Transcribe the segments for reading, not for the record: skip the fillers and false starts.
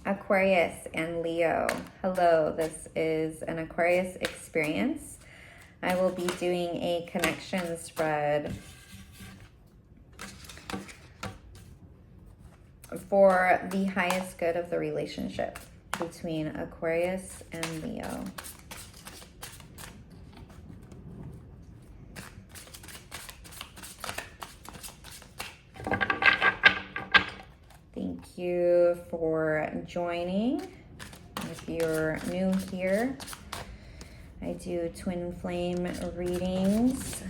Aquarius and Leo. Hello, this is an Aquarius experience. I will be doing a connection spread for the highest good of the relationship between Aquarius and Leo. Thank you for joining. If you're new here, I do twin flame readings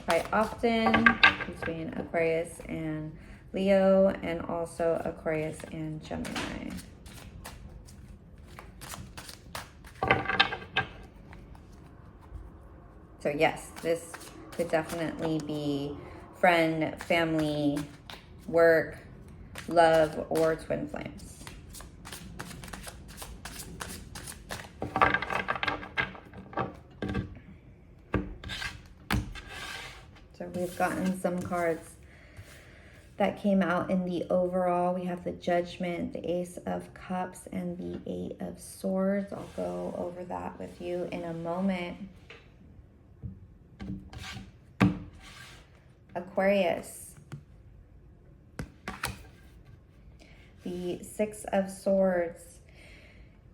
quite often between Aquarius and Leo, and also Aquarius and Gemini. So yes, this could definitely be friend, family, work, love, or twin flames. So we've gotten some cards that came out in the overall. We have the Judgment, the Ace of Cups, and the Eight of Swords. I'll go over that with you in a moment. Aquarius. The Six of Swords.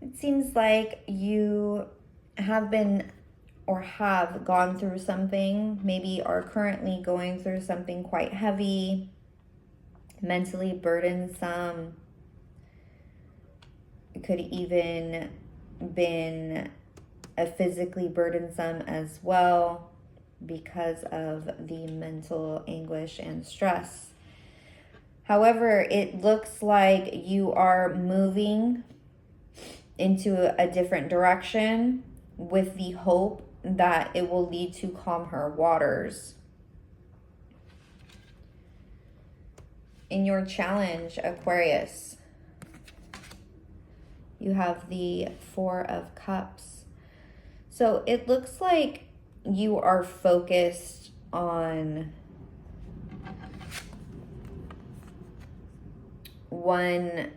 It seems like you have been or have gone through something, maybe are currently going through something quite heavy, mentally burdensome. It could even been physically burdensome as well because of the mental anguish and stress. However, it looks like you are moving into a different direction with the hope that it will lead to calmer waters. In your challenge, Aquarius, you have the Four of Cups. So it looks like you are focused on one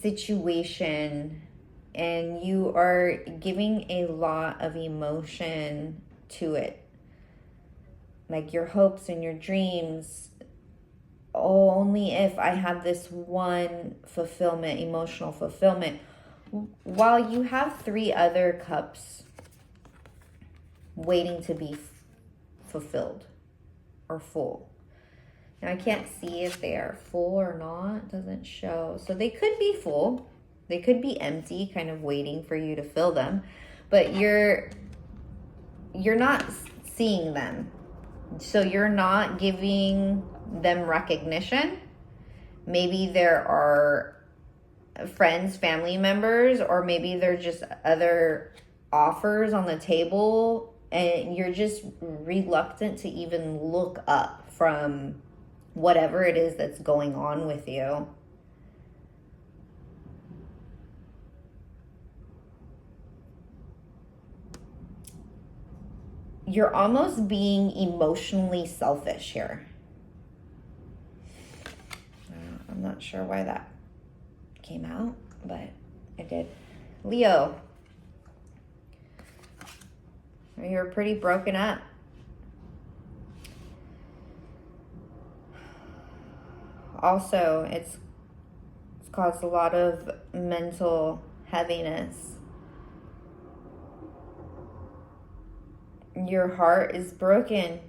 situation, and you are giving a lot of emotion to it. Like your hopes and your dreams. Oh, only if I have this one fulfillment, emotional fulfillment. While you have three other cups waiting to be fulfilled or full. Now I can't see if they are full or not. It doesn't show. So they could be full. They could be empty, kind of waiting for you to fill them. But you're not seeing them. So you're not giving them recognition. Maybe there are friends, family members, or maybe they're just other offers on the table, and you're just reluctant to even look up from whatever it is that's going on with you. You're almost being emotionally selfish here. I'm not sure why that came out, but it did. Leo, you're pretty broken up. Also, it's caused a lot of mental heaviness. Your heart is broken.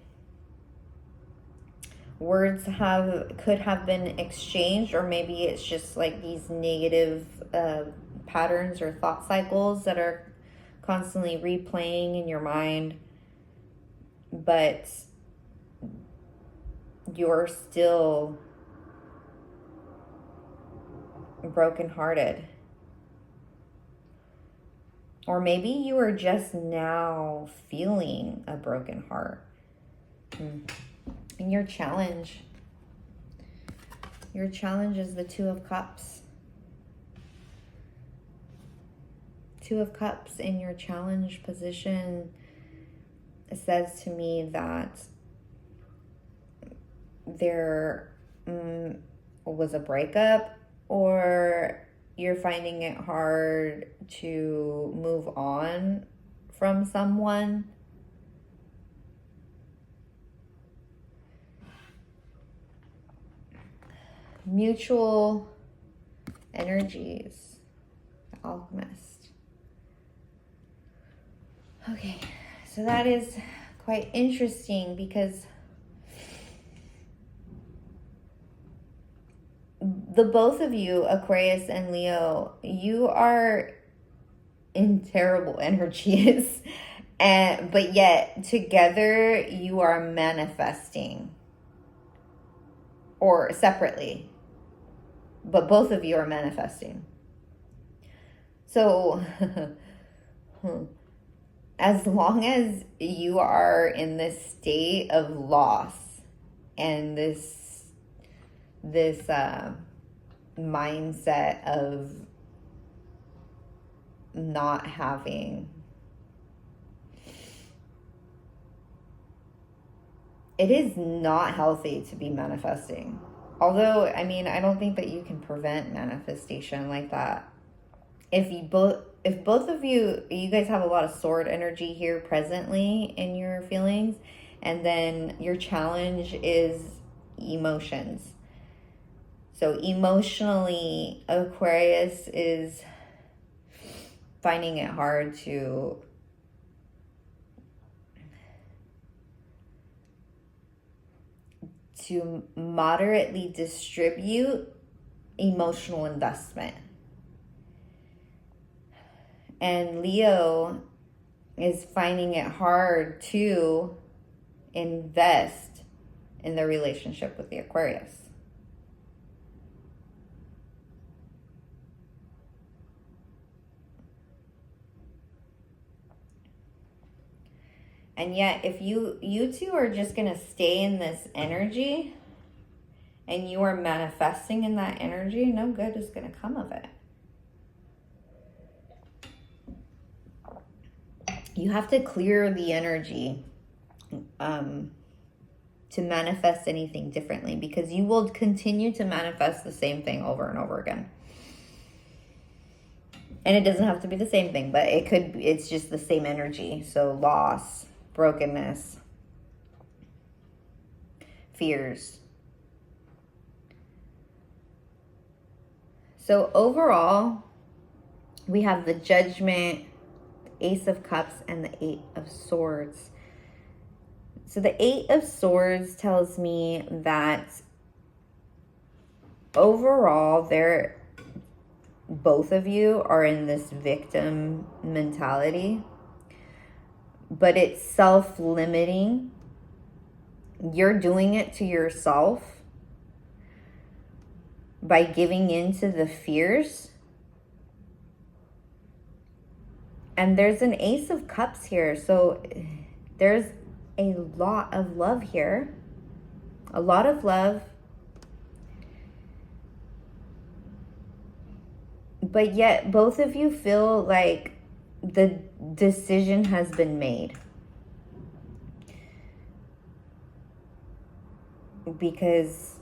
Words could have been exchanged, or maybe it's just like these negative patterns or thought cycles that are constantly replaying in your mind, but you're still brokenhearted. Or maybe you are just now feeling a broken heart. And your challenge is the Two of Cups. Two of Cups in your challenge position says to me that there was a breakup, or you're finding it hard to move on from someone. Mutual energies, the alchemist. Okay, so that is quite interesting because the both of you, Aquarius and Leo, you are in terrible energies, but yet together you are manifesting, or separately, but both of you are manifesting. So as long as you are in this state of loss and this mindset of not having, it is not healthy to be manifesting. Although, I mean, I don't think that you can prevent manifestation like that. If both of you guys have a lot of sword energy here presently in your feelings, and then your challenge is emotions. So emotionally, Aquarius is finding it hard to moderately distribute emotional investment. And Leo is finding it hard to invest in the relationship with the Aquarius. And yet, if you two are just going to stay in this energy and you are manifesting in that energy, no good is going to come of it. You have to clear the energy to manifest anything differently, because you will continue to manifest the same thing over and over again. And it doesn't have to be the same thing, but it's just the same energy. So loss, brokenness, fears. So overall, we have the Judgment, Ace of Cups, and the Eight of Swords. So the Eight of Swords tells me that overall, both of you are in this victim mentality, but it's self-limiting. You're doing it to yourself by giving in to the fears. And there's an Ace of Cups here. So there's a lot of love here. A lot of love. But yet both of you feel like the decision has been made. Because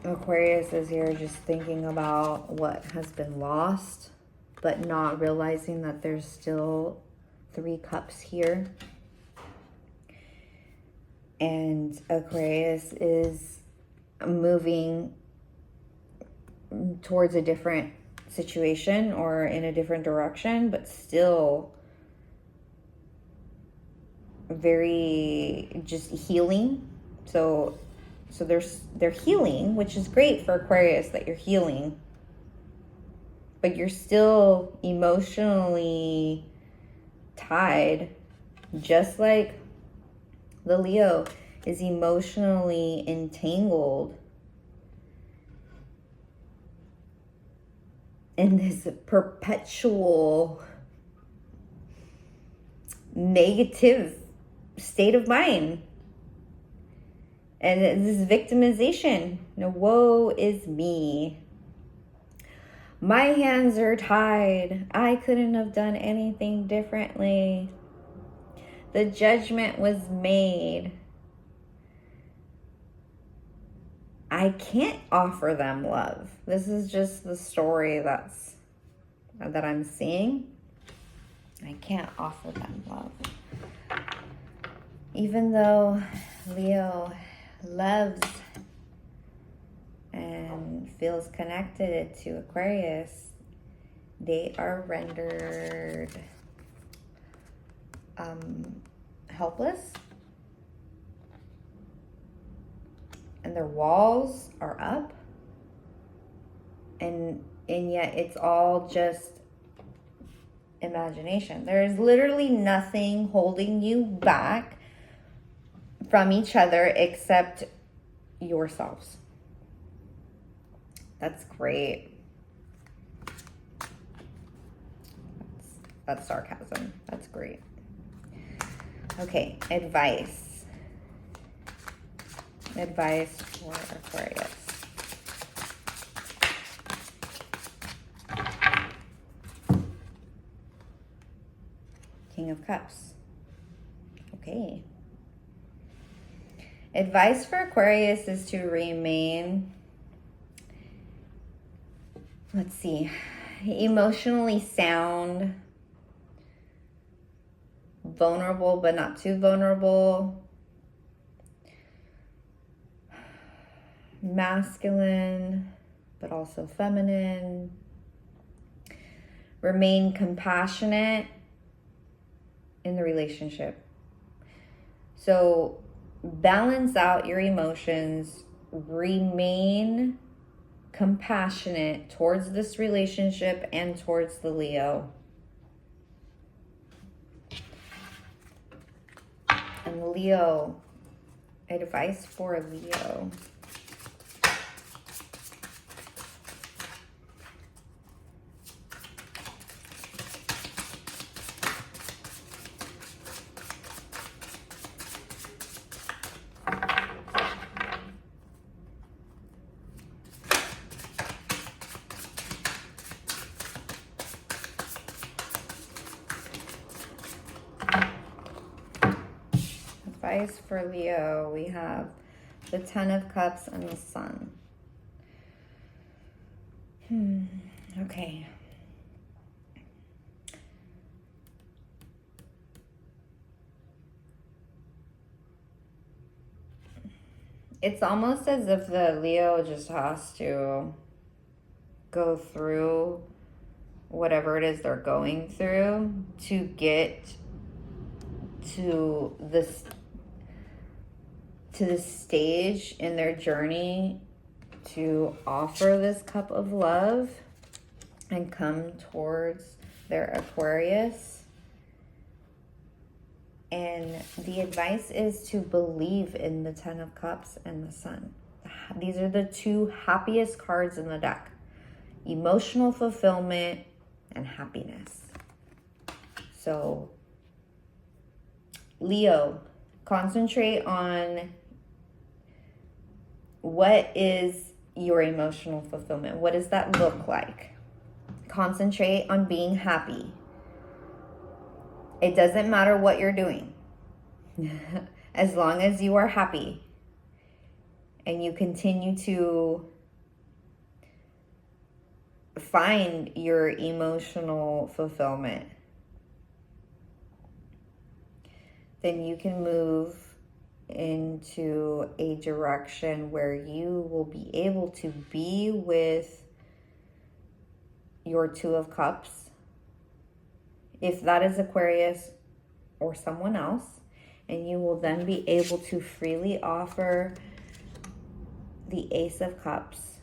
Aquarius is here just thinking about what has been lost, but not realizing that there's still 3 cups here. And Aquarius is moving towards a different situation or in a different direction, but still very just healing. So they're healing, which is great for Aquarius that you're healing, but you're still emotionally tied, just like the Leo is emotionally entangled in this perpetual negative state of mind. And this victimization, woe is me. My hands are tied. I couldn't have done anything differently. The judgment was made. I can't offer them love. This is just the story that I'm seeing. I can't offer them love. Even though Leo loves and feels connected to Aquarius, they are rendered helpless, and their walls are up, and yet it's all just imagination. There is literally nothing holding you back from each other except yourselves. That's great. That's sarcasm. That's great. Okay, advice. Advice for Aquarius. King of Cups. Okay. Advice for Aquarius is to remain, let's see, emotionally sound, vulnerable but not too vulnerable, masculine but also feminine, remain compassionate in the relationship. So balance out your emotions, remain compassionate towards this relationship and towards the Leo. And Leo, advice for Leo. Advice for Leo, we have the Ten of Cups and the Sun. Okay. It's almost as if the Leo just has to go through whatever it is they're going through to get to this stage in their journey to offer this cup of love and come towards their Aquarius. And the advice is to believe in the Ten of Cups and the Sun. These are the two happiest cards in the deck. Emotional fulfillment and happiness. So, Leo, concentrate on what is your emotional fulfillment. What does that look like? Concentrate on being happy. It doesn't matter what you're doing. As long as you are happy and you continue to find your emotional fulfillment, then you can move into a direction where you will be able to be with your Two of Cups, if that is Aquarius or someone else, and you will then be able to freely offer the Ace of Cups.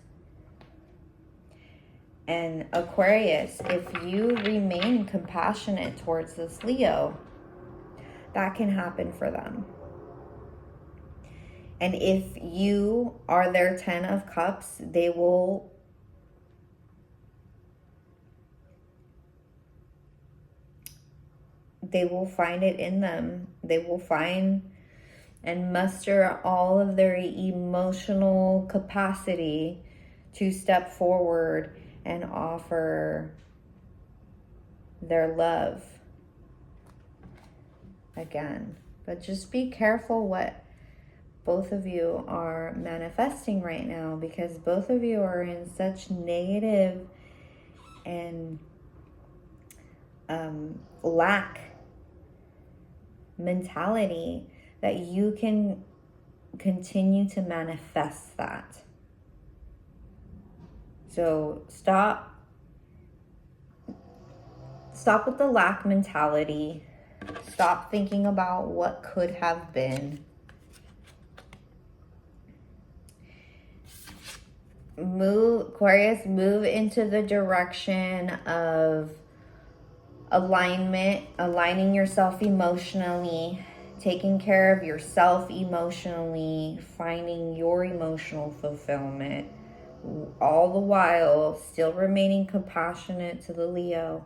And Aquarius, if you remain compassionate towards this Leo, that can happen for them. And if you are their Ten of Cups, they will find it in them. They will find and muster all of their emotional capacity to step forward and offer their love again. But just be careful what both of you are manifesting right now, because both of you are in such negative and lack mentality that you can continue to manifest that. So stop with the lack mentality. Stop thinking about what could have been. Aquarius, move into the direction of alignment, aligning yourself emotionally, taking care of yourself emotionally, finding your emotional fulfillment, all the while still remaining compassionate to the Leo.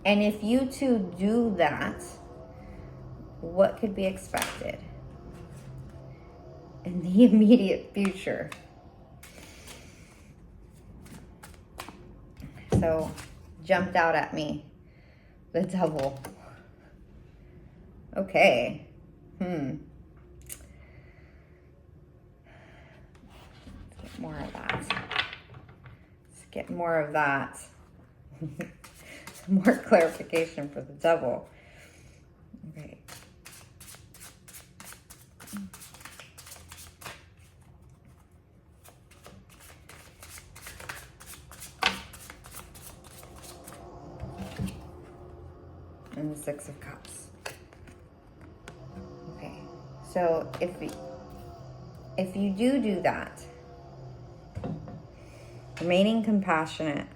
And if you two do that, what could be expected in the immediate future? So, jumped out at me, the Devil. Okay. Let's get more of that. Let's get more of that. More clarification for the Devil. Okay. And the Six of Cups. Okay, so if you do that, remaining compassionate,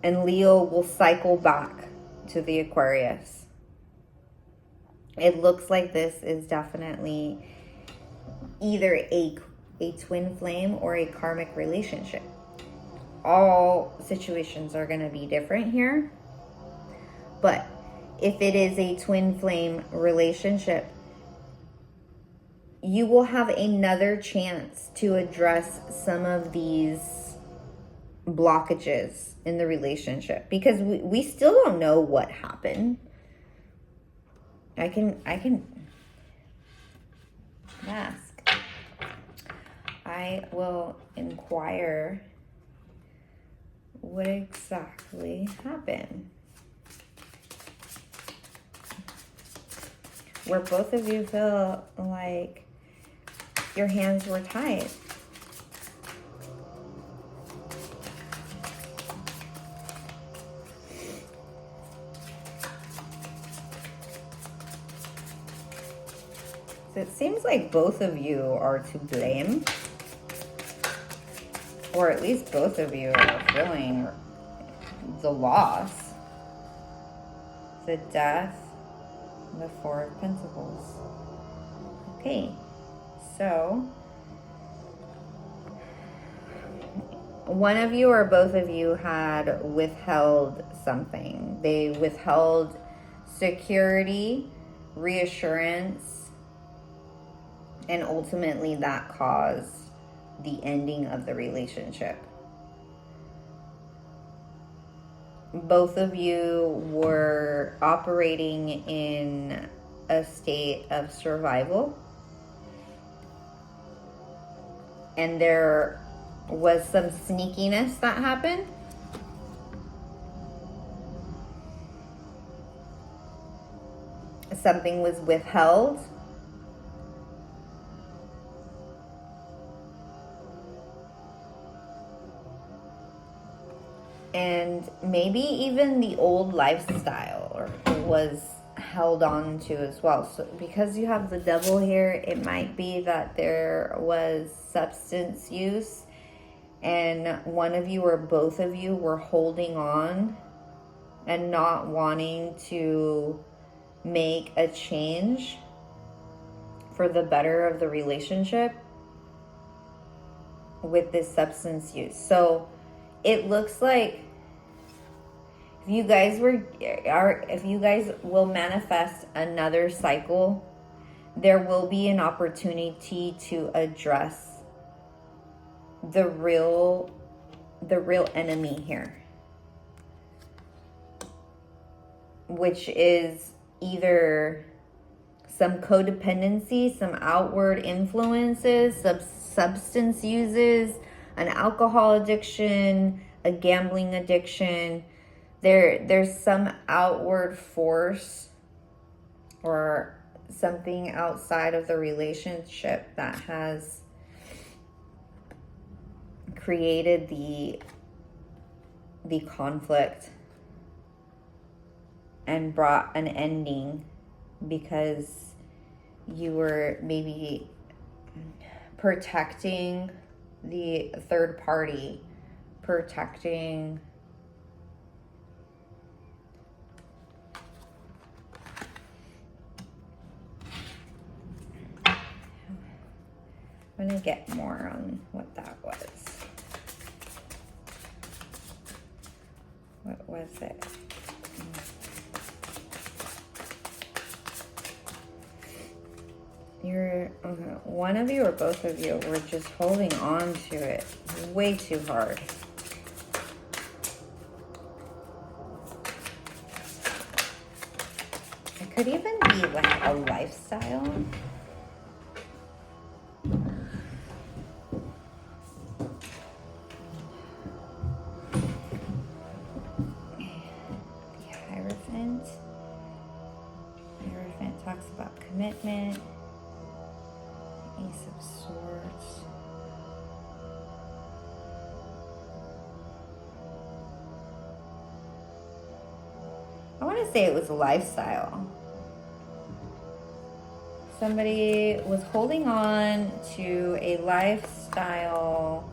and Leo will cycle back to the Aquarius. It looks like this is definitely either a twin flame or a karmic relationship. All situations are going to be different here. But if it is a twin flame relationship, you will have another chance to address some of these blockages in the relationship, because we still don't know what happened. I can ask. I will inquire what exactly happened. Where both of you feel like your hands were tied. So it seems like both of you are to blame. Or at least both of you are feeling the loss. The Death, the Four of Pentacles. Okay, so one of you or both of you had withheld something. They withheld security, reassurance, and ultimately that caused the ending of the relationship. Both of you were operating in a state of survival, and there was some sneakiness that happened. Something was withheld. And maybe even the old lifestyle was held on to as well. So because you have the Devil here, it might be that there was substance use and one of you or both of you were holding on and not wanting to make a change for the better of the relationship with this substance use. So it looks like if you guys will manifest another cycle, there will be an opportunity to address the real enemy here. which is either some codependency, some outward influences, substance uses, an alcohol addiction, a gambling addiction. There's some outward force or something outside of the relationship that has created the conflict and brought an ending, because you were maybe protecting the third party, protecting I'm gonna get more on what that was. What was it? One of you or both of you were just holding on to it way too hard. It could even be like a lifestyle. The Hierophant. Hierophant talks about commitment. Ace of Swords. I want to say it was a lifestyle. Somebody was holding on to a lifestyle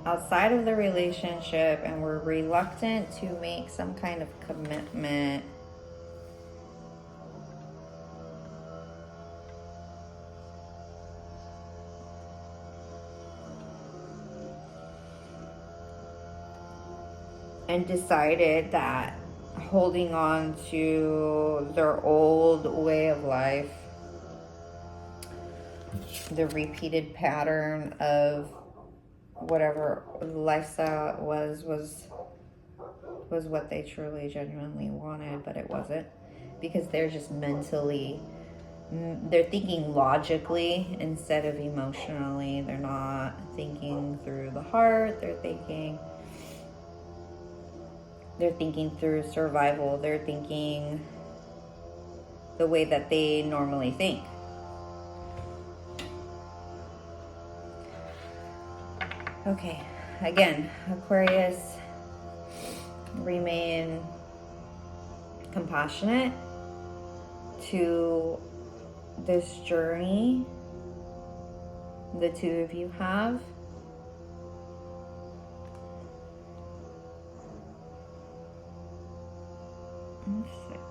outside of the relationship and were reluctant to make some kind of commitment. And decided that holding on to their old way of life, the repeated pattern of whatever lifestyle it was what they truly genuinely wanted, but it wasn't, because they're just mentally, they're thinking logically instead of emotionally. They're not thinking through the heart. They're thinking through survival. They're thinking the way that they normally think. Okay, again, Aquarius, remain compassionate to this journey the two of you have.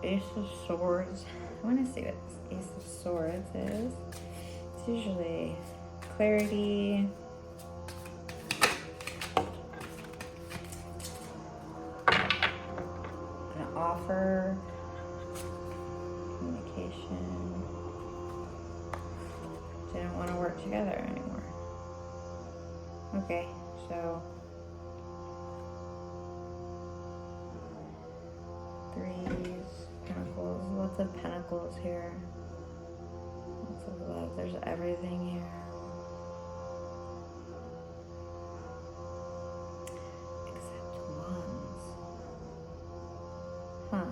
Ace of Swords. I want to see what this Ace of Swords is. It's usually clarity, an offer, communication. Didn't want to work together anymore. Okay, so Pentacles, lots of Pentacles here, lots of love. There's everything here, except Wands. Huh.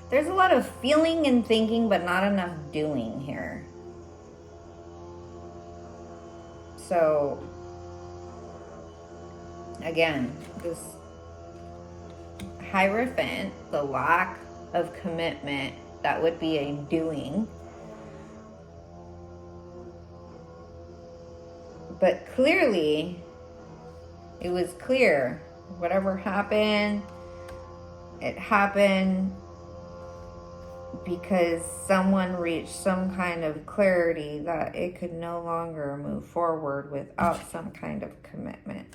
There's a lot of feeling and thinking, but not enough doing here. So again, this Hierophant, the lack of commitment, that would be a doing. But clearly, it was clear, whatever happened, it happened because someone reached some kind of clarity that it could no longer move forward without some kind of commitment.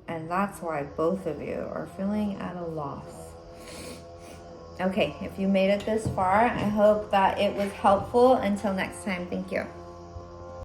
And that's why both of you are feeling at a loss. Okay, if you made it this far, I hope that it was helpful. Until next time, thank you.